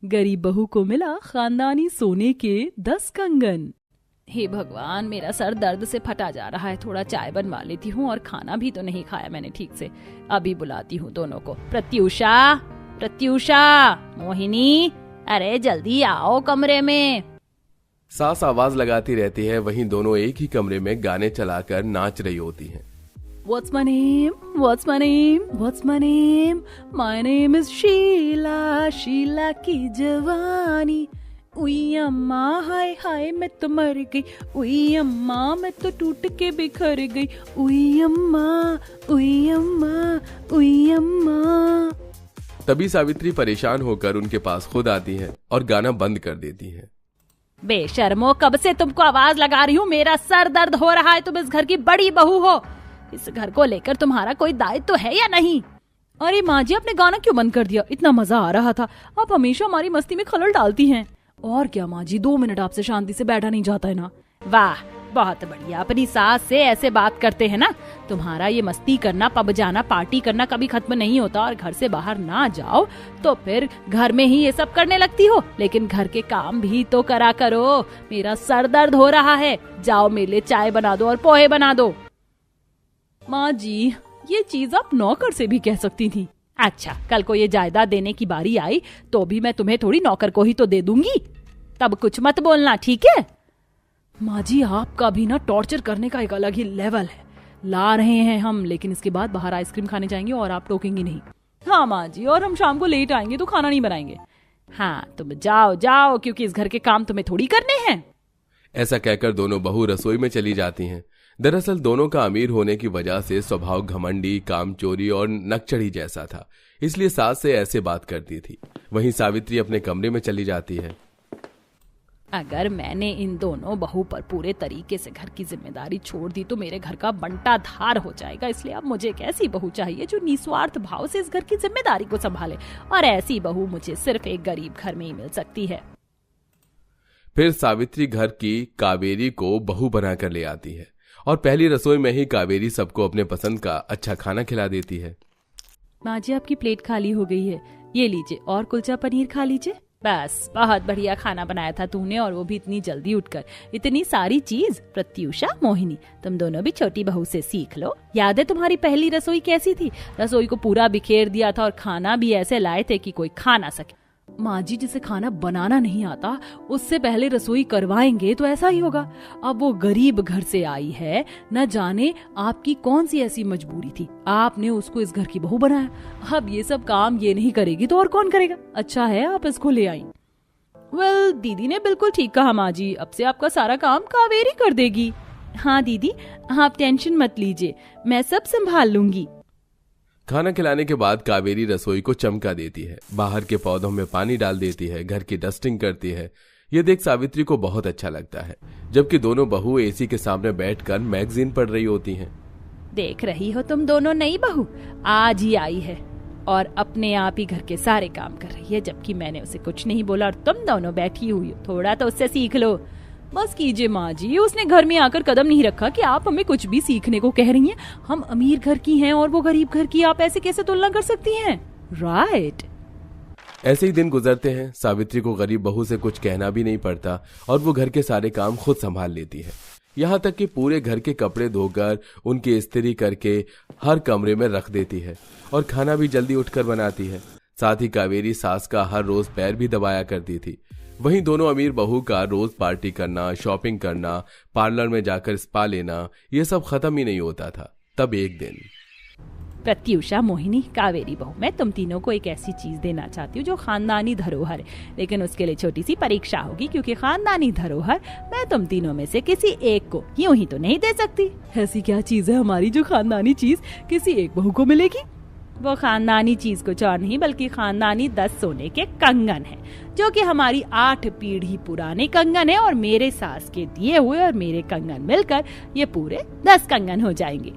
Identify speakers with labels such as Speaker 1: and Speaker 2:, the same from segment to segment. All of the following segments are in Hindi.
Speaker 1: गरीब बहू को मिला खानदानी सोने के 10 कंगन। हे भगवान, मेरा सर दर्द से फटा जा रहा है। थोड़ा चाय बनवा लेती हूँ, और खाना भी तो नहीं खाया मैंने ठीक से। अभी बुलाती हूँ दोनों को। प्रत्यूषा, प्रत्यूषा, मोहिनी, अरे जल्दी आओ कमरे में।
Speaker 2: सास आवाज लगाती रहती है, वहीं दोनों एक ही कमरे में गाने चलाकर नाच रही होती हैं।
Speaker 1: What's my name? What's my name? What's my name? My name is Sheila, Sheila की जवानी। उई अम्मा हाय हाय मैं तो मर गई, उई अम्मा मैं तो टूट के बिखर गई, उई अम्मा, उई अम्मा, उई अम्मा।
Speaker 2: तभी सावित्री परेशान होकर उनके पास खुद आती है और गाना बंद कर देती है।
Speaker 1: बेशर्मो, कब से तुमको आवाज लगा रही हूँ, मेरा सर दर्द हो रहा है। तुम इस घर की बड़ी बहू हो, इस घर को लेकर तुम्हारा कोई दायित्व है या नहीं? अरे माँ जी, आपने गाना क्यों बंद कर दिया? इतना मजा आ रहा था। आप हमेशा हमारी मस्ती में खलल डालती हैं। और क्या माँ जी, 2 मिनट आपसे शांति से बैठा नहीं जाता है ना। वाह, बहुत बढ़िया। अपनी सास से ऐसे बात करते हैं ना। तुम्हारा ये मस्ती करना, पब जाना, पार्टी करना कभी खत्म नहीं होता, और घर से बाहर ना जाओ तो फिर घर में ही ये सब करने लगती हो। लेकिन घर के काम भी तो करा करो। मेरा सर दर्द हो रहा है, जाओ मेरे लिए चाय बना दो और पोहे बना दो। माँ जी, ये चीज आप नौकर से भी कह सकती थी। अच्छा, कल को ये जायदाद देने की बारी आई तो भी मैं तुम्हें थोड़ी नौकर को ही तो दे दूंगी। तब कुछ मत बोलना, ठीक है? माँ जी, आपका भी ना टॉर्चर करने का एक अलग ही लेवल है। ला रहे हैं हम, लेकिन इसके बाद बाहर आइसक्रीम खाने जाएंगे और आप टोकेंगी नहीं। हाँ माँ जी, और हम शाम को लेट आएंगे तो खाना नहीं बनाएंगे। हाँ, तुम जाओ जाओ, क्योंकि इस घर के काम तुम्हें थोड़ी करने हैं।
Speaker 2: ऐसा कहकर दोनों बहू रसोई में चली जाती हैं। दरअसल दोनों का अमीर होने की वजह से स्वभाव घमंडी, कामचोरी और नकचढ़ी जैसा था, इसलिए सास से ऐसे बात करती थी। वहीं सावित्री अपने कमरे में चली जाती है।
Speaker 1: अगर मैंने इन दोनों बहू पर पूरे तरीके से घर की जिम्मेदारी छोड़ दी तो मेरे घर का बंटा धार हो जाएगा। इसलिए अब मुझे एक ऐसी बहू चाहिए जो निस्वार्थ भाव से इस घर की जिम्मेदारी को संभाले, और ऐसी बहू मुझे सिर्फ एक गरीब घर में ही मिल सकती है।
Speaker 2: फिर सावित्री घर की कावेरी को बहू बनाकर ले आती है, और पहली रसोई में ही कावेरी सबको अपने पसंद का अच्छा खाना खिला देती है।
Speaker 1: माँ जी, आपकी प्लेट खाली हो गई है, ये लीजिए, और कुलचा पनीर खा लीजिए। बस, बहुत बढ़िया खाना बनाया था तूने, और वो भी इतनी जल्दी उठकर। इतनी सारी चीज। प्रत्यूषा, मोहिनी, तुम दोनों भी छोटी बहू से सीख लो। याद है तुम्हारी पहली रसोई कैसी थी? रसोई को पूरा बिखेर दिया था, और खाना भी ऐसे लाए थे कि कोई खा ना सके। माँ जी, जिसे खाना बनाना नहीं आता उससे पहले रसोई करवाएंगे तो ऐसा ही होगा। अब वो गरीब घर से आई है, न जाने आपकी कौन सी ऐसी मजबूरी थी, आपने उसको इस घर की बहू बनाया। अब ये सब काम ये नहीं करेगी तो और कौन करेगा? अच्छा है आप इसको ले आई। वेल, दीदी ने बिल्कुल ठीक कहा माँ जी, अब से आपका सारा काम कावेरी कर देगी। हाँ दीदी, आप टेंशन मत लीजिए, मैं सब संभाल लूंगी।
Speaker 2: खाना खिलाने के बाद कावेरी रसोई को चमका देती है, बाहर के पौधों में पानी डाल देती है, घर की डस्टिंग करती है। ये देख सावित्री को बहुत अच्छा लगता है, जबकि दोनों बहू एसी के सामने बैठकर मैगजीन पढ़ रही होती हैं।
Speaker 1: देख रही हो तुम दोनों नई बहू, आज ही आई है और अपने आप ही घर के सारे काम कर रही है, जबकि मैंने उसे कुछ नहीं बोला और तुम दोनों बैठी हुई हो। थोड़ा तो उससे सीख लो। बस कीजिए माँ जी, उसने घर में आकर कदम नहीं रखा कि आप हमें कुछ भी सीखने को कह रही हैं। हम अमीर घर की हैं और वो गरीब घर की, आप ऐसे कैसे तुलना कर सकती हैं? राइट।
Speaker 2: ऐसे ही दिन गुजरते हैं। सावित्री को गरीब बहू से कुछ कहना भी नहीं पड़ता और वो घर के सारे काम खुद संभाल लेती है। यहाँ तक कि पूरे घर के कपड़े धोकर उनकी इस्त्री करके हर कमरे में रख देती है और खाना भी जल्दी उठकर बनाती है। साथ ही कावेरी सास का हर रोज पैर भी दबाया करती थी। वहीं दोनों अमीर बहू का रोज पार्टी करना, शॉपिंग करना, पार्लर में जाकर स्पा लेना, ये सब खत्म ही नहीं होता था। तब एक दिन,
Speaker 1: प्रत्यूषा, मोहिनी, कावेरी बहू, मैं तुम तीनों को एक ऐसी चीज देना चाहती हूँ जो खानदानी धरोहर है, लेकिन उसके लिए छोटी सी परीक्षा होगी, क्योंकि खानदानी धरोहर मैं तुम तीनों में से किसी एक को यूं ही तो नहीं दे सकती। ऐसी क्या चीज है हमारी जो खानदानी चीज किसी एक बहू को मिलेगी? वो खानदानी चीज कुछ और नहीं बल्कि खानदानी 10 सोने के कंगन है, जो कि हमारी 8 पीढ़ी पुराने कंगन है, और मेरे सास के दिए हुए और मेरे कंगन मिलकर ये पूरे 10 कंगन हो जाएंगे।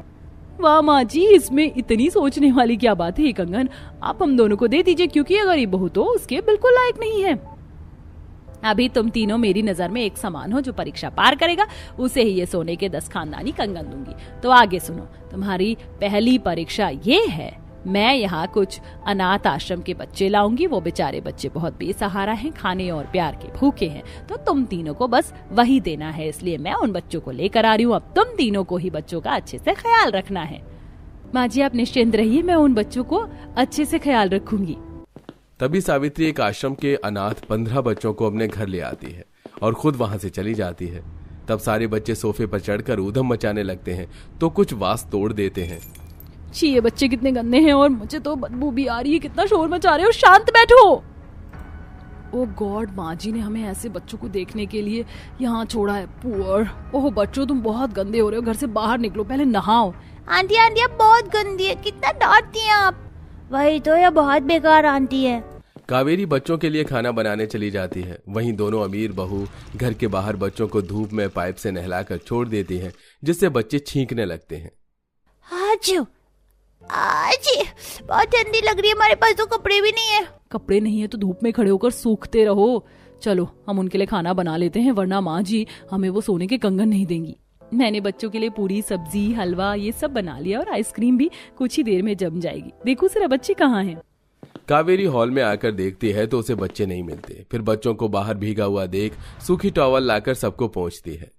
Speaker 1: वाह माँ जी, इसमें इतनी सोचने वाली क्या बात है? ये कंगन आप हम दोनों को दे दीजिए, क्योंकि अगर ये बहू तो उसके बिल्कुल लायक नहीं है। अभी तुम तीनों मेरी नजर में एक समान हो, जो परीक्षा पार करेगा उसे ही ये सोने के 10 खानदानी कंगन दूंगी। तो आगे सुनो, तुम्हारी पहली परीक्षा ये है मैं यहाँ कुछ अनाथ आश्रम के बच्चे लाऊंगी। वो बेचारे बच्चे बहुत बेसहारा हैं, खाने और प्यार के भूखे हैं, तो तुम तीनों को बस वही देना है, इसलिए मैं उन बच्चों को लेकर आ रही हूँ। अब तुम तीनों को ही बच्चों का अच्छे से ख्याल रखना है। माँ जी आप निश्चिंत रहिए, मैं उन बच्चों को अच्छे से ख्याल रखूंगी।
Speaker 2: तभी सावित्री एक आश्रम के अनाथ 15 बच्चों को अपने घर ले आती है और खुद वहां से चली जाती है। तब सारे बच्चे सोफे पर चढ़कर ऊधम मचाने लगते हैं तो कुछ वास तोड़ देते हैं।
Speaker 1: छी, ये बच्चे कितने गंदे हैं और मुझे तो बदबू भी आ रही है। कितना शोर मचा रहे हो, शांत बैठो। ओह गॉड, माँ जी ने हमें ऐसे बच्चों को देखने के लिए यहाँ छोड़ा है। पुअर। ओह बच्चों तुम बहुत गंदे हो रहे हो, घर से बाहर निकलो, पहले नहाओ।
Speaker 3: आंटी आंटी आप बहुत गंदी है, कितना डांटती हैं आप। वही तो, ये बहुत बेकार आंटी है।
Speaker 2: कावेरी बच्चों के लिए खाना बनाने चली जाती है। वहीं दोनों अमीर बहू घर के बाहर बच्चों को धूप में पाइप से नहलाकर छोड़ देती हैं, जिससे बच्चे छींकने लगते हैं।
Speaker 3: आज बहुत ठंडी लग रही है, हमारे पास तो कपड़े भी नहीं है।
Speaker 1: कपड़े नहीं है तो धूप में खड़े होकर सूखते रहो। चलो हम उनके लिए खाना बना लेते हैं, वरना माँ जी हमें वो सोने के कंगन नहीं देंगी। मैंने बच्चों के लिए पूरी, सब्जी, हलवा ये सब बना लिया और आइसक्रीम भी कुछ ही देर में जम जाएगी। देखो जरा बच्चे कहाँ हैं।
Speaker 2: कावेरी हॉल में आकर देखती है तो उसे बच्चे नहीं मिलते। फिर बच्चों को बाहर भीगा हुआ देख सूखी टॉवल लाकर सबको पहुंचती है।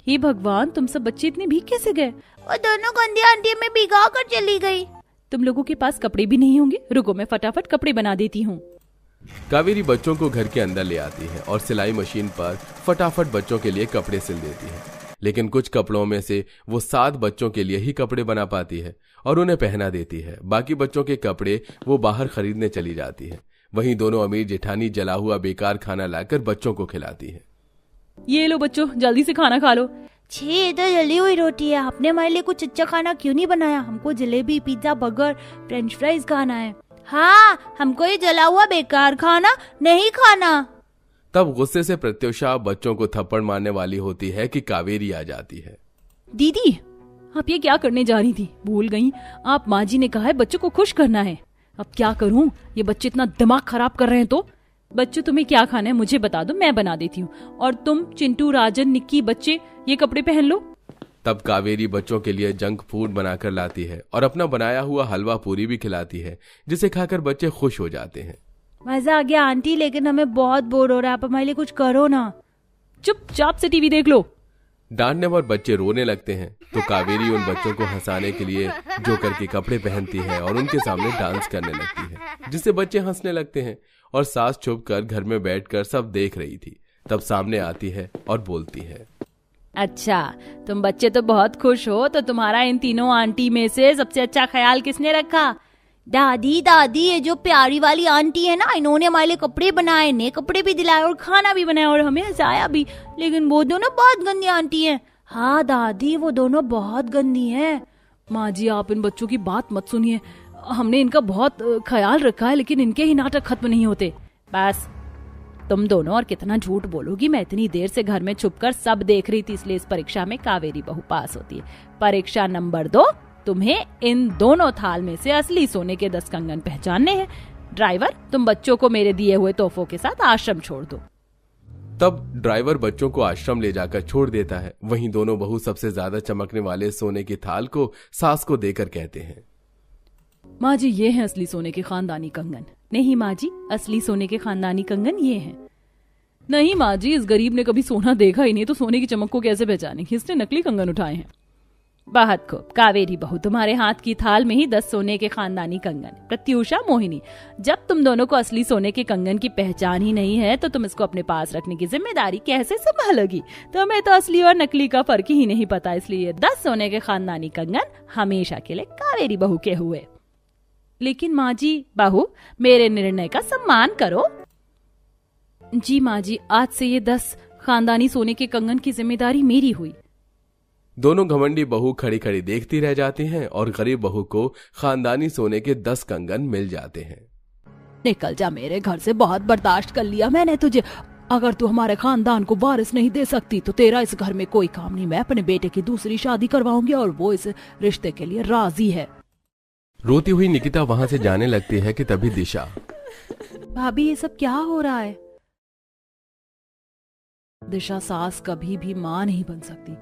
Speaker 1: हे भगवान, तुम सब बच्चे इतने भीग कैसे गए?
Speaker 3: वो दोनों गंदी आंटी में भिगा कर चली गई।
Speaker 1: तुम लोगों के पास कपड़े भी नहीं होंगे, रुको मैं फटाफट कपड़े बना देती हूँ।
Speaker 2: कावेरी बच्चों को घर के अंदर ले आती है और सिलाई मशीन पर फटाफट बच्चों के लिए कपड़े सिल देती है। लेकिन कुछ कपड़ों में से वो 7 बच्चों के लिए ही कपड़े बना पाती है और उन्हें पहना देती है। बाकी बच्चों के कपड़े वो बाहर खरीदने चली जाती है। वहीं दोनों अमीर जेठानी जला हुआ बेकार खाना लाकर बच्चों को खिलाती है।
Speaker 1: ये लो बच्चों, जल्दी से खाना खा लो।
Speaker 3: छी, तो जली हुई रोटी है। आपने हमारे लिए कुछ अच्छा खाना क्यों नहीं बनाया? हमको jalebi, pizza, burger, French fries खाना है। हाँ, हमको ये जला हुआ बेकार खाना नहीं खाना।
Speaker 2: तब गुस्से से प्रत्युषा बच्चों को थप्पड़ मारने वाली होती है कि कावेरी आ जाती है।
Speaker 1: दीदी आप ये क्या करने जा रही थी? भूल गई, आप माँ जी ने कहा है बच्चों को खुश करना है। अब क्या करूं, ये बच्चे इतना दिमाग खराब कर रहे हैं। तो बच्चों तुम्हें क्या खाना है मुझे बता दो, मैं बना देती हूँ। और तुम चिंटू, राजन, निक्की बच्चे ये कपड़े पहन लो।
Speaker 2: तब कावेरी बच्चों के लिए जंक फूड बनाकर लाती है और अपना बनाया हुआ हलवा पूरी भी खिलाती है, जिसे खाकर बच्चे खुश हो जाते हैं।
Speaker 3: मजा आ गया आंटी, लेकिन हमें बहुत बोर हो रहा है, आप हमारे लिए कुछ करो ना।
Speaker 1: चुपचाप से टीवी देख लो।
Speaker 2: डांटने पर बच्चे रोने लगते हैं तो कावेरी उन बच्चों को हंसाने के लिए जोकर के कपड़े पहनती है और उनके सामने डांस करने लगती है, जिससे बच्चे हंसने लगते हैं। और सास छुपकर घर में बैठकर सब देख रही थी। तब सामने आती है और बोलती है,
Speaker 1: अच्छा तुम बच्चे तो बहुत खुश हो, तो तुम्हारा इन तीनों आंटी में से सबसे अच्छा ख्याल किसने रखा?
Speaker 3: दादी दादी, ये जो प्यारी वाली आंटी है ना, इन्होंने हमारे लिए कपड़े बनाए, नए कपड़े भी दिलाए और खाना भी बनाया और हमें हंसाया भी। लेकिन वो दोनों बहुत गंदी आंटी हैं। हाँ दादी, वो दोनों बहुत गंदी हैं।
Speaker 1: माँ जी आप इन बच्चों की बात मत सुनिए, हमने इनका बहुत ख्याल रखा है, लेकिन इनके ही नाटक खत्म नहीं होते। बस तुम दोनों और कितना झूठ बोलोगी। मैं इतनी देर से घर में छुपकर सब देख रही थी, इसलिए इस परीक्षा में कावेरी बहू पास होती है। परीक्षा नंबर 2, तुम्हें इन दोनों थाल में से असली सोने के 10 कंगन पहचानने हैं। ड्राइवर, तुम बच्चों को मेरे दिए हुए तोहफों के साथ आश्रम छोड़ दो।
Speaker 2: तब ड्राइवर बच्चों को आश्रम ले जाकर छोड़ देता है। वहीं दोनों बहू सबसे ज्यादा चमकने वाले सोने की थाल को सास को देकर कहते हैं,
Speaker 1: माँ जी ये हैं असली सोने के खानदानी कंगन। नहीं माँ जी, असली सोने के खानदानी कंगन ये हैं। नहीं माँ जी, इस गरीब ने कभी सोना देखा ही नहीं, तो सोने की चमक को कैसे पहचानेगी? इसने नकली कंगन उठाए हैं। बहुत खूब कावेरी बहू, तुम्हारे हाथ की थाल में ही 10 सोने के खानदानी कंगन। प्रत्युषा, मोहिनी, जब तुम दोनों को असली सोने के कंगन की पहचान ही नहीं है तो तुम इसको अपने पास रखने की जिम्मेदारी कैसे संभालोगी? तुम्हें तो असली और नकली का फर्क ही नहीं पता, इसलिए 10 सोने के खानदानी कंगन हमेशा के लिए कावेरी बहू के हुए। लेकिन माँ जी, बहू मेरे निर्णय का सम्मान करो। जी माँ जी, आज से ये 10 खानदानी सोने के कंगन की जिम्मेदारी मेरी हुई।
Speaker 2: दोनों घमंडी बहू खड़ी खड़ी देखती रह जाती हैं और गरीब बहू को खानदानी सोने के 10 कंगन मिल जाते हैं।
Speaker 1: निकल जा मेरे घर से, बहुत बर्दाश्त कर लिया मैंने तुझे। अगर तू हमारे खानदान को वारिस नहीं दे सकती तो तेरा इस घर में कोई काम नहीं। मैं अपने बेटे की दूसरी शादी करवाऊंगी और वो इस रिश्ते के लिए राजी है।
Speaker 2: रोती हुई निकिता वहां से जाने लगती है कि तभी दिशा,
Speaker 1: भाभी ये सब क्या हो रहा है? दिशा सास कभी भी माँ नहीं बन सकती।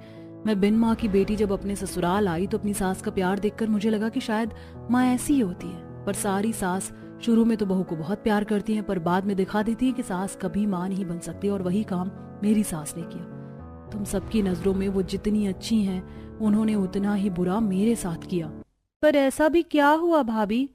Speaker 1: मैं बिन माँ की बेटी जब अपने ससुराल आई तो अपनी सास का प्यार देखकर मुझे लगा कि शायद माँ ऐसी ही होती है। पर सारी सास शुरू में तो बहू को बहुत प्यार करती हैं, पर बाद में दिखा देती है कि सास कभी माँ नहीं बन सकती। और वही काम मेरी सास ने किया। तुम सबकी नजरों में वो जितनी अच्छी हैं, उन्होंने उतना ही बुरा मेरे साथ किया। पर ऐसा भी क्या हुआ भाभी?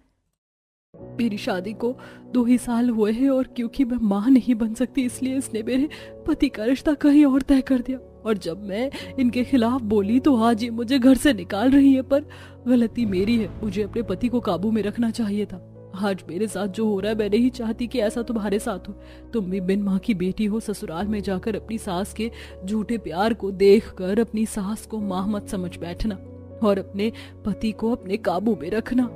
Speaker 1: मेरी शादी को 2 ही साल हुए हैं और क्योंकि मैं माँ नहीं बन सकती इसलिए इसने मेरे पति का रिश्ता कहीं और तय कर दिया। और जब मैं इनके खिलाफ बोली तो आज ये मुझे घर से निकाल रही है। पर गलती मेरी है, मुझे अपने पति को काबू में रखना चाहिए था। आज मेरे साथ जो हो रहा है मैं नहीं चाहती कि ऐसा तुम्हारे साथ हो। तुम भी बिन माँ की बेटी हो, ससुराल में जाकर अपनी सास के झूठे प्यार को देखकर अपनी सास को माँ मत समझ बैठना और अपने पति को अपने काबू में रखना।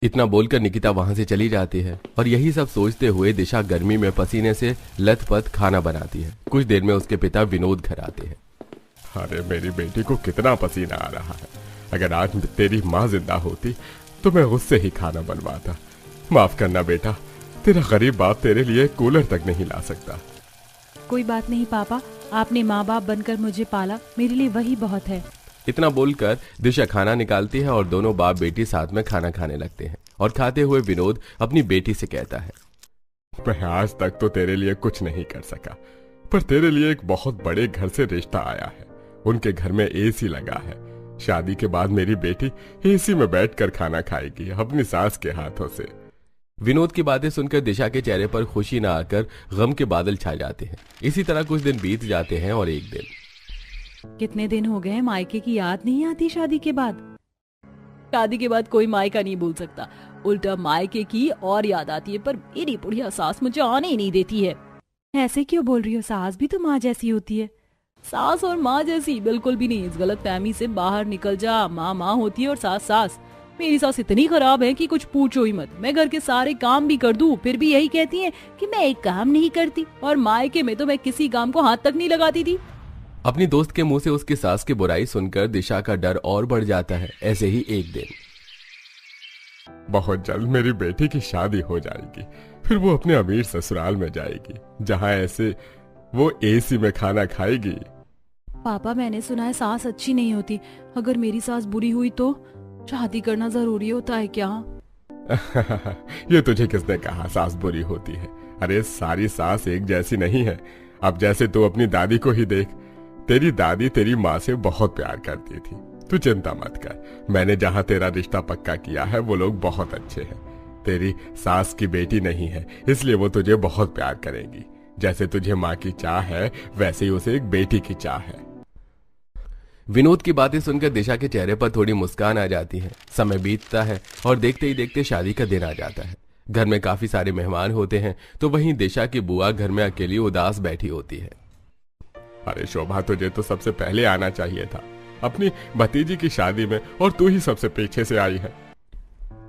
Speaker 2: इतना बोलकर निकिता वहां से चली जाती है और यही सब सोचते हुए दिशा गर्मी में पसीने से लथपथ खाना बनाती है। कुछ देर में उसके पिता विनोद घर आते हैं।
Speaker 4: अरे मेरी बेटी को कितना पसीना आ रहा है। अगर आज तेरी माँ जिंदा होती तो मैं उससे ही खाना बनवाता। माफ करना बेटा, तेरा गरीब बाप तेरे लिए कूलर तक नहीं ला सकता।
Speaker 1: कोई बात नहीं पापा, आपने माँ बाप बनकर मुझे पाला, मेरे लिए वही बहुत है।
Speaker 2: इतना बोलकर दिशा खाना निकालती है और दोनों बाप बेटी साथ में खाना खाने लगते हैं। और खाते हुए विनोद अपनी बेटी से कहता है,
Speaker 4: मैं आज तक तो तेरे लिए कुछ नहीं कर सका, पर तेरे लिए एक बहुत बड़े घर से रिश्ता आया है। उनके घर में एसी लगा है। शादी के बाद मेरी बेटी एसी में बैठकर खाना खाएगी अपनी सास के हाथों से।
Speaker 2: विनोद की बातें सुनकर दिशा के चेहरे पर खुशी न आकर गम के बादल छा जाते हैं। इसी तरह कुछ दिन बीत जाते हैं और एक दिन,
Speaker 1: कितने दिन हो गए मायके की याद नहीं आती शादी के बाद? शादी के बाद कोई मायका नहीं भूल सकता, उल्टा मायके की और याद आती है। पर मेरी बुढ़िया सास मुझे आने ही नहीं देती है। ऐसे क्यों बोल रही हो? सास भी तो माँ जैसी होती है। सास और माँ जैसी बिल्कुल भी नहीं। इस गलत फहमी से बाहर निकल जा। माँ माँ होती है और सास सास। मेरी सास इतनी खराब है कि कुछ पूछो ही मत। मैं घर के सारे काम भी कर दूं फिर भी यही कहती है कि मैं एक काम नहीं करती। और मायके में तो मैं किसी काम को हाथ तक नहीं लगाती थी।
Speaker 2: अपनी दोस्त के मुंह से उसकी सास की बुराई सुनकर दिशा का डर और बढ़ जाता है। ऐसे ही एक दिन,
Speaker 4: बहुत जल्द मेरी बेटी की शादी हो जाएगी। फिर वो अपने अमीर ससुराल में जाएगी जहाँ ऐसे वो एसी में खाना खाएगी।
Speaker 1: पापा मैंने सुना है सास अच्छी नहीं होती। अगर मेरी सास बुरी हुई तो शादी करना जरूरी होता है क्या?
Speaker 4: ये तुझे किसने कहा सास बुरी होती है? अरे सारी सास एक जैसी नहीं है। अब जैसे तू अपनी दादी को ही देख। तेरी दादी तेरी माँ से बहुत प्यार करती थी। तू चिंता मत कर, मैंने जहाँ तेरा रिश्ता पक्का किया है वो लोग बहुत अच्छे हैं। तेरी सास की बेटी नहीं है इसलिए वो तुझे बहुत प्यार करेगी। जैसे तुझे माँ की चाह है वैसे ही उसे एक बेटी की चाह है।
Speaker 2: विनोद की बातें सुनकर दिशा के चेहरे पर थोड़ी मुस्कान आ जाती है। समय बीतता है और देखते ही देखते शादी का दिन आ जाता है। घर में काफी सारे मेहमान होते हैं तो वहीं दिशा की बुआ घर में अकेली उदास बैठी होती है।
Speaker 4: अरे शोभा, तुझे तो सबसे पहले आना चाहिए था अपनी भतीजी की शादी में, और तू ही सबसे पीछे से आई है।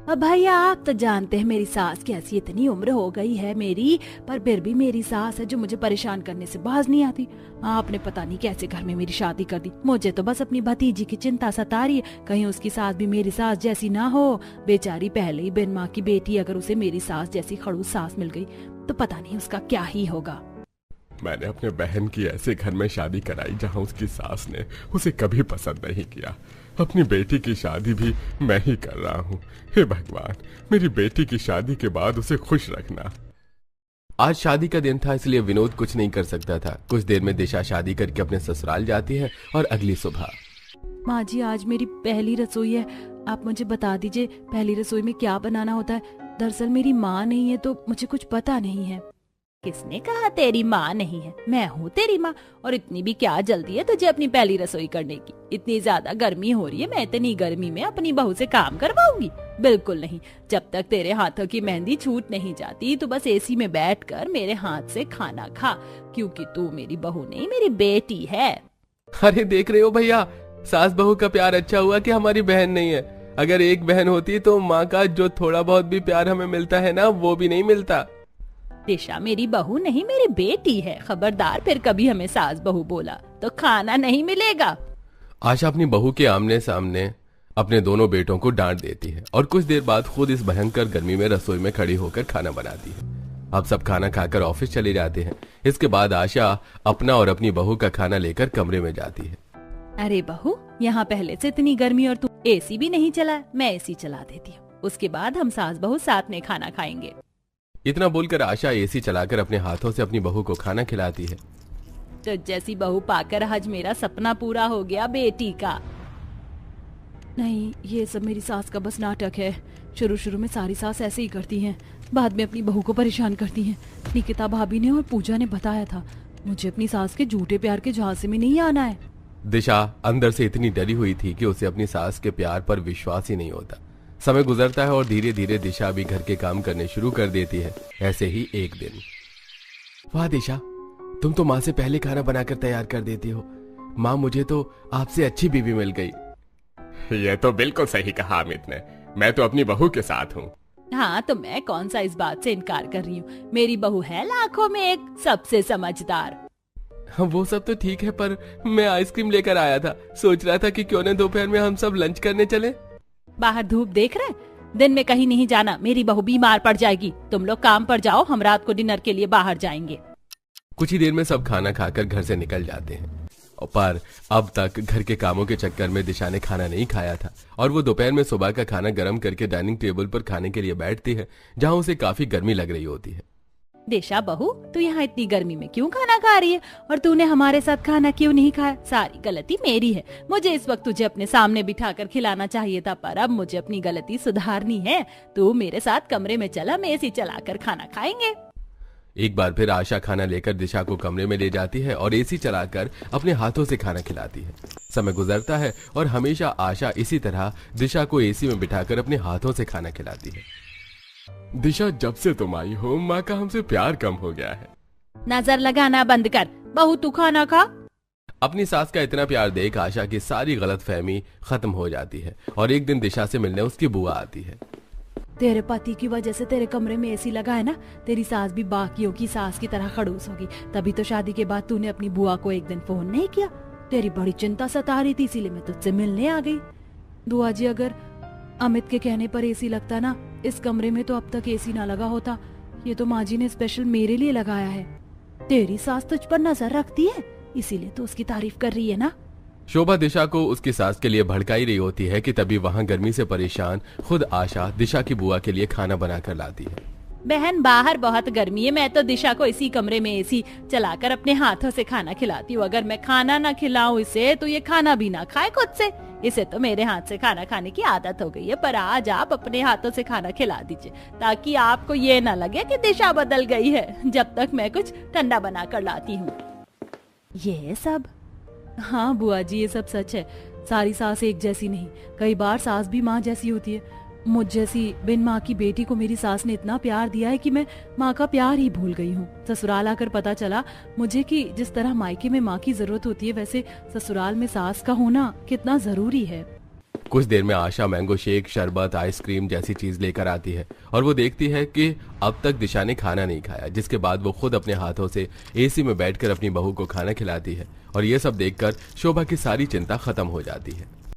Speaker 1: अब भैया आप तो जानते हैं मेरी सास कैसी। इतनी उम्र हो गई है मेरी, पर फिर भी मेरी सास है जो मुझे परेशान करने से बाज नहीं आती। आपने पता नहीं कैसे घर में मेरी शादी कर दी। मुझे तो बस अपनी भतीजी की चिंता सता रही है, कहीं उसकी सास भी मेरी सास जैसी ना हो। बेचारी पहले ही बिन माँ की बेटी, अगर उसे मेरी सास जैसी खड़ूस सास मिल गई तो पता नहीं उसका क्या ही होगा।
Speaker 4: मैंने अपने बहन की ऐसे घर में शादी कराई जहाँ उसकी सास ने उसे कभी पसंद नहीं किया। अपनी बेटी की शादी भी मैं ही कर रहा हूँ। हे भगवान, मेरी बेटी की शादी के बाद उसे खुश रखना।
Speaker 2: आज शादी का दिन था इसलिए विनोद कुछ नहीं कर सकता था। कुछ देर में दिशा शादी करके अपने ससुराल जाती है और अगली सुबह,
Speaker 1: माँ जी आज मेरी पहली रसोई है, आप मुझे बता दीजिए पहली रसोई में क्या बनाना होता है। दरअसल मेरी माँ नहीं है तो मुझे कुछ पता नहीं है। किसने कहा तेरी माँ नहीं है? मैं हूँ तेरी माँ। और इतनी भी क्या जल्दी है तुझे अपनी पहली रसोई करने की? इतनी ज्यादा गर्मी हो रही है, मैं इतनी गर्मी में अपनी बहू से काम करवाऊंगी? बिल्कुल नहीं। जब तक तेरे हाथों की मेहंदी छूट नहीं जाती तो बस एसी में बैठकर मेरे हाथ से खाना खा, क्योंकि तू मेरी बहू नहीं मेरी बेटी है।
Speaker 2: अरे देख रहे हो भैया, सास बहू का प्यार अच्छा हुआ कि हमारी बहन नहीं है। अगर एक बहन होती तो माँ का जो थोड़ा बहुत भी प्यार हमें मिलता है ना, वो भी नहीं मिलता।
Speaker 1: दिशा मेरी बहू नहीं मेरी बेटी है। खबरदार फिर कभी हमें सास बहू बोला तो खाना नहीं मिलेगा।
Speaker 2: आशा अपनी बहू के आमने सामने अपने दोनों बेटों को डांट देती है और कुछ देर बाद खुद इस भयंकर गर्मी में रसोई में खड़ी होकर खाना बनाती है। अब सब खाना खाकर ऑफिस चले जाते हैं। इसके बाद आशा अपना और अपनी बहू का खाना लेकर कमरे में जाती है।
Speaker 1: अरे बहू, यहाँ पहले से इतनी गर्मी और तू एसी भी नहीं चला, मैं एसी चला देती हूँ, उसके बाद हम सास बहू साथ में खाना खाएंगे।
Speaker 2: इतना बोलकर आशा एसी चलाकर अपने हाथों से अपनी बहू को खाना खिलाती है।
Speaker 1: तो जैसी बहू पाकर आज मेरा सपना पूरा हो गया बेटी का। नहीं, ये सब मेरी सास का बस नाटक है। शुरू शुरू में सारी सास ऐसे ही करती हैं, बाद में अपनी बहू को परेशान करती हैं। निकिता भाभी ने और पूजा ने बताया था, मुझे अपनी सास के झूठे प्यार के झांसे में नहीं आना है।
Speaker 2: दिशा अंदर से इतनी डरी हुई थी कि उसे अपनी सास के प्यार पर विश्वास ही नहीं होता। समय गुजरता है और धीरे धीरे दिशा भी घर के काम करने शुरू कर देती है। ऐसे ही एक दिन, वाह दिशा, तुम तो माँ से पहले खाना बनाकर तैयार कर देती हो। माँ, मुझे तो आपसे अच्छी बीवी मिल गई।
Speaker 4: ये तो बिल्कुल सही कहा अमित ने, मैं तो अपनी बहू के साथ हूँ।
Speaker 1: हाँ, तो मैं कौन सा इस बात से इनकार कर रही हूँ। मेरी बहू है लाखों में एक, सबसे समझदार।
Speaker 2: हाँ, वो सब तो ठीक है, पर मैं आइसक्रीम लेकर आया था। सोच रहा था कि क्यों न दोपहर में हम सब लंच करने चले।
Speaker 1: बाहर धूप देख रहे, दिन में कहीं नहीं जाना, मेरी बहू बीमार पड़ जाएगी। तुम लोग काम पर जाओ, हम रात को डिनर के लिए बाहर जाएंगे।
Speaker 2: कुछ ही देर में सब खाना खाकर घर से निकल जाते हैं, पर अब तक घर के कामों के चक्कर में दिशा ने खाना नहीं खाया था और वो दोपहर में सुबह का खाना गर्म करके डाइनिंग टेबल पर खाने के लिए बैठती है, जहाँ उसे काफी गर्मी लग रही होती है।
Speaker 1: दिशा बहू, तू यहाँ इतनी गर्मी में क्यों खाना खा रही है और तूने हमारे साथ खाना क्यों नहीं खाया? सारी गलती मेरी है। मुझे इस वक्त तुझे अपने सामने बिठाकर खिलाना चाहिए था, पर अब मुझे अपनी गलती सुधारनी है। तू मेरे साथ कमरे में चला, हम एसी चलाकर खाना खाएंगे।
Speaker 2: एक बार फिर आशा खाना लेकर दिशा को कमरे में ले जाती है और एसी चलाकर अपने हाथों से खाना खिलाती है। समय गुजरता है और हमेशा आशा इसी तरह दिशा को एसी में बिठाकर अपने हाथों से खाना खिलाती है।
Speaker 4: दिशा, जब से तुम आई हो माँ का हमसे प्यार कम हो गया है।
Speaker 1: नजर लगाना बंद कर, बहू तू खाना खा।
Speaker 2: अपनी सास का इतना प्यार देख आशा की सारी गलतफहमी खत्म हो जाती है और एक दिन दिशा से मिलने उसकी बुआ आती है।
Speaker 1: तेरे पति की वजह से तेरे कमरे में एसी लगा है ना, तेरी सास भी बाकियों की सास की तरह खड़ूस होगी। तभी तो शादी के बाद तूने अपनी बुआ को एक दिन फोन नहीं किया। तेरी बड़ी चिंता सता रही थी, इसीलिए मैं तुझसे मिलने आ गई। बुआ जी, अगर अमित के कहने पर एसी लगता ना इस कमरे में, तो अब तक एसी ना लगा होता। ये तो माँ जी ने स्पेशल मेरे लिए लगाया है। तेरी सास तुझ पर नजर रखती है, इसीलिए तो उसकी तारीफ कर रही है ना।
Speaker 2: शोभा दिशा को उसकी सास के लिए भड़काई रही होती है कि तभी वहाँ गर्मी से परेशान खुद आशा दिशा की बुआ के लिए खाना बनाकर लाती है।
Speaker 1: बहन, बाहर बहुत गर्मी है, मैं तो दिशा को इसी कमरे में एसी चलाकर अपने हाथों से खाना खिलाती हूँ। अगर मैं खाना ना खिलाऊं इसे, तो ये खाना भी ना खाए खुद से। इसे तो मेरे हाथ से खाना खाने की आदत हो गई है, पर आज आप अपने हाथों से खाना खिला दीजिए, ताकि आपको ये ना लगे कि दिशा बदल गई है, जब तक मैं कुछ ठंडा बना कर लाती हूँ। ये सब? हाँ बुआ जी, ये सब सच है। सारी सास एक जैसी नहीं, कई बार सास भी माँ जैसी होती है। मुझ जैसी बिन माँ की बेटी को मेरी सास ने इतना प्यार दिया है कि मैं माँ का प्यार ही भूल गई हूँ। ससुराल आकर पता चला मुझे कि जिस तरह मायके में माँ की जरूरत होती है, वैसे ससुराल में सास का होना कितना जरूरी है।
Speaker 2: कुछ देर में आशा मैंगो शेक, शरबत, आइसक्रीम जैसी चीज लेकर आती है और वो देखती है कि अब तक दिशा ने खाना नहीं खाया, जिसके बाद वो खुद अपने हाथों से एसी में बैठकर अपनी बहू को खाना खिलाती है और ये सब देखकर शोभा की सारी चिंता खत्म हो जाती है।